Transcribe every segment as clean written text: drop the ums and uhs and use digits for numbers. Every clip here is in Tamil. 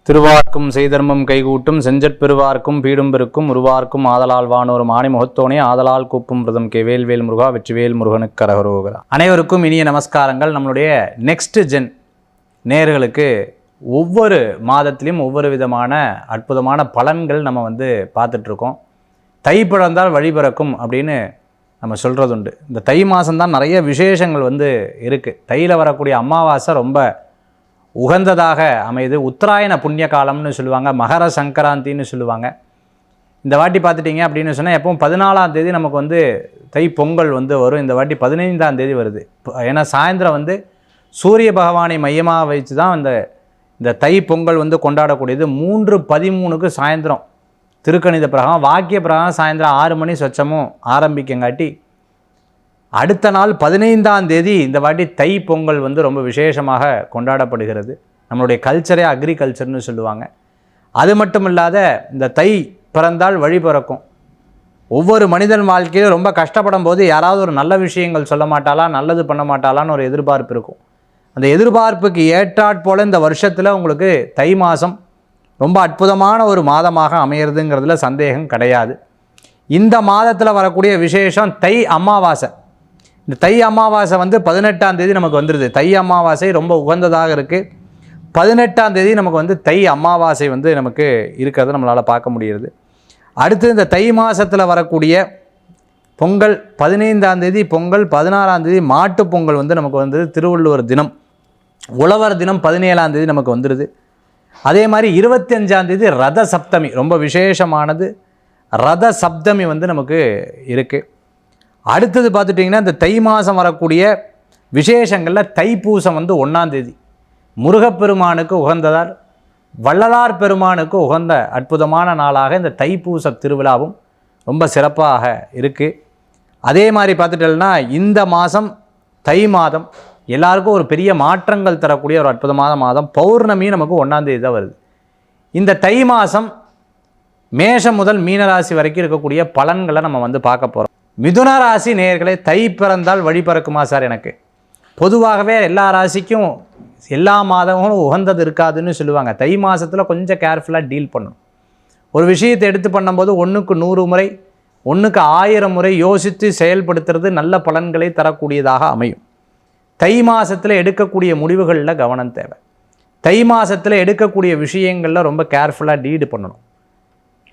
திருவார்க்கும் செய்தர்மம் கைகூட்டும் செஞ்சற்பெருவார்க்கும் பீடும் பெருக்கும் உருவார்க்கும் ஆதலால் வானோரும் ஆணி முகத்தோனே ஆதலால் கூப்பும் பிரதம் கே வேல்வேல் முருகா வெற்றிவேல் முருகனுக்கு கரகரோகரா. அனைவருக்கும் இனிய நமஸ்காரங்கள். நம்மளுடைய நெக்ஸ்ட் ஜென் நேயர்களுக்கு ஒவ்வொரு மாதத்திலையும் ஒவ்வொரு விதமான அற்புதமான பலன்கள் நம்ம பார்த்துட்ருக்கோம். தை பிறந்தால் வழி பிறக்கும் அப்படின்னு நம்ம சொல்கிறதுண்டு. இந்த தை மாதம்தான் நிறைய விசேஷங்கள் இருக்குது. தையில் வரக்கூடிய அமாவாசை ரொம்ப உகந்ததாக அமைது. உத்தராயண புண்ணிய காலம்னு சொல்லுவாங்க, மகர சங்கராந்தின்னு சொல்லுவாங்க. இந்த வாட்டி பார்த்துட்டிங்க அப்படின்னு சொன்னால் எப்பவும் 14ஆம் தேதி நமக்கு தை பொங்கல் வரும். இந்த வாட்டி 15ஆம் தேதி வருது. ஏன்னா சாயந்தரம் சூரிய பகவானை மையமாக வச்சு தான் இந்த தை பொங்கல் கொண்டாடக்கூடியது. 3:13க்கு சாயந்தரம் திருக்கணித பிரகாரம் வாக்கிய பிரகாரம் சாயந்தரம் 6 மணி சொச்சமும் ஆரம்பிக்கங்காட்டி அடுத்த நாள் 15ஆம் தேதி இந்த வாட்டி தை பொங்கல் ரொம்ப விசேஷமாக கொண்டாடப்படுகிறது. நம்மளுடைய கல்ச்சரே அக்ரிகல்ச்சர்னு சொல்லுவாங்க. அது மட்டும் இல்லாத இந்த தை பிறந்தால் வழி பிறக்கும். ஒவ்வொரு மனிதன் வாழ்க்கையிலும் ரொம்ப கஷ்டப்படும் போது யாராவது ஒரு நல்ல விஷயங்கள் சொல்ல மாட்டாளா, நல்லது பண்ண மாட்டாளான்னு ஒரு எதிர்பார்ப்பு இருக்கும். அந்த எதிர்பார்ப்புக்கு ஏற்றாற்போல் இந்த வருஷத்தில் உங்களுக்கு தை மாதம் ரொம்ப அற்புதமான ஒரு மாதமாக அமையிறதுங்கிறதுல சந்தேகம் கிடையாது. இந்த மாதத்தில் வரக்கூடிய விசேஷம் தை அமாவாசை. இந்த தை அமாவாசை 18ஆம் தேதி நமக்கு வந்துடுது. தை அமாவாசை ரொம்ப உகந்ததாக இருக்குது. 18ஆம் தேதி நமக்கு தை அமாவாசை நமக்கு இருக்கிறத நம்மளால் பார்க்க முடிகிறது. அடுத்து இந்த தை மாதத்தில் வரக்கூடிய பொங்கல் 15ஆம் தேதி பொங்கல், 16ஆம் தேதி மாட்டு பொங்கல் நமக்கு திருவள்ளுவர் தினம், உழவர் தினம் 17ஆம் தேதி நமக்கு வந்துடுது. அதே மாதிரி 25ஆம் தேதி ரத சப்தமி ரொம்ப விசேஷமானது. ரத சப்தமி நமக்கு இருக்குது. அடுத்தது பார்த்துட்டிங்கன்னா இந்த தை மாதம் வரக்கூடிய விசேஷங்களில் தைப்பூசம் 1ஆம் தேதி முருகப்பெருமானுக்கு உகந்ததால் வள்ளலார் பெருமானுக்கு உகந்த அற்புதமான நாளாக இந்த தைப்பூச திருவிழாவும் ரொம்ப சிறப்பாக இருக்குது. அதே மாதிரி பார்த்துட்டோம்னா இந்த மாதம் தை மாதம் எல்லாருக்கும் ஒரு பெரிய மாற்றங்கள் தரக்கூடிய ஒரு அற்புதமான மாதம். பௌர்ணமியும் நமக்கு 1ஆம் தேதி தான் வருது. இந்த தை மாதம் மேஷம் முதல் மீனராசி வரைக்கும் இருக்கக்கூடிய பலன்களை நம்ம பார்க்க போகிறோம். மிதுன ராசி நேயர்களே, தை பிறந்தால் வழி பிறக்குமா சார்? எனக்கு பொதுவாகவே எல்லா ராசிக்கும் எல்லா மாதமும் உகந்தது இருக்காதுன்னு சொல்லுவாங்க. தை மாதத்தில் கொஞ்சம் கேர்ஃபுல்லாக டீல் பண்ணணும். ஒரு விஷயத்தை எடுத்து பண்ணும்போது 1க்கு 100 முறை 1க்கு 1000 முறை யோசித்து செயல்படுத்துறது நல்ல பலன்களை தரக்கூடியதாக அமையும். தை மாதத்தில் எடுக்கக்கூடிய முடிவுகளில் கவனம் தேவை. தை மாதத்தில் எடுக்கக்கூடிய விஷயங்களில் ரொம்ப கேர்ஃபுல்லாக டீடு பண்ணணும்.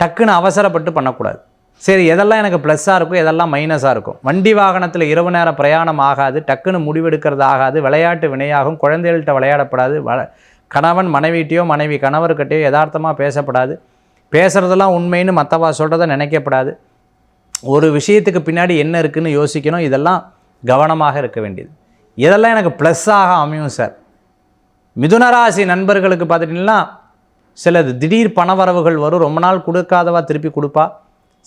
டக்குன்னு அவசரப்பட்டு பண்ணக்கூடாது. சரி, எதெல்லாம் எனக்கு ப்ளஸ்ஸாக இருக்கும், எதெல்லாம் மைனஸாக இருக்கும். வண்டி வாகனத்தில் இரவு நேரம் பிரயாணம் ஆகாது, டக்குன்னு முடிவெடுக்கிறது ஆகாது, விளையாட்டு வினையாகும், குழந்தைகள்கிட்ட விளையாடப்படாது, கணவன் மனைவிட்டையோ மனைவி கணவர்கிட்டையோ யதார்த்தமாக பேசப்படாது, பேசுகிறதெல்லாம் உண்மைன்னு மற்றவா சொல்கிறத நினைக்கப்படாது. ஒரு விஷயத்துக்கு பின்னாடி என்ன இருக்குதுன்னு யோசிக்கணும். இதெல்லாம் கவனமாக இருக்க வேண்டியது. இதெல்லாம் எனக்கு ப்ளஸ்ஸாக அமையும் சார். மிதுனராசி நண்பர்களுக்கு பார்த்துட்டிங்கன்னா சிலது திடீர் பணவரவுகள் வரும். ரொம்ப நாள் கொடுக்காதவா திருப்பி கொடுப்பா.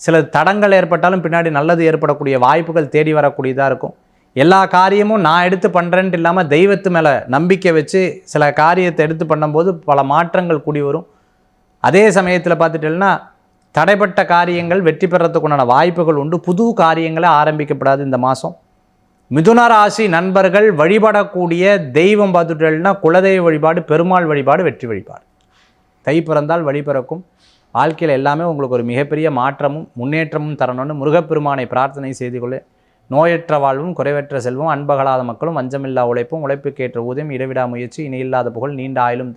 சில தடங்கள் ஏற்பட்டாலும் பின்னாடி நல்லது ஏற்படக்கூடிய வாய்ப்புகள் தேடி வரக்கூடியதாக இருக்கும். எல்லா காரியமும் நான் எடுத்து பண்ணுறேன்ட்டு இல்லாமல் தெய்வத்து மேலே நம்பிக்கை வச்சு சில காரியத்தை எடுத்து பண்ணும்போது பல மாற்றங்கள் கூடி வரும். அதே சமயத்தில் பார்த்துட்டேன்னா தடைப்பட்ட காரியங்கள் வெற்றி பெறத்துக்குண்டான வாய்ப்புகள் உண்டு. புது காரியங்களை ஆரம்பிக்கப்படாது இந்த மாதம். மிதுன ராசி நண்பர்கள் வழிபடக்கூடிய தெய்வம் பார்த்துட்டேன்னா குலதெய்வ வழிபாடு, பெருமாள் வழிபாடு, வெற்றி வழிபாடு. தை பிறந்தால் வழி பிறக்கும். வாழ்க்கையில் எல்லாமே உங்களுக்கு ஒரு மிகப்பெரிய மாற்றமும் முன்னேற்றமும் தரணும்னு முருகப்பெருமானை பிரார்த்தனை செய்து கொள்ள. நோயற்ற வாழ்வும் குறைவற்ற செல்வம், அன்பகலாத மக்களும், வஞ்சமில்லா உழைப்பும், உழைப்புக்கேற்ற ஊதியம், இடைவிடா முயற்சி, இணையில்லாத புகழ், நீண்ட ஆயிலும்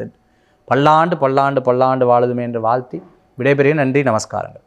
பல்லாண்டு பல்லாண்டு பல்லாண்டு வாழுதுமே என்று வாழ்த்தி விடைபெறுகிறேன். நன்றி, நமஸ்காரங்கள்.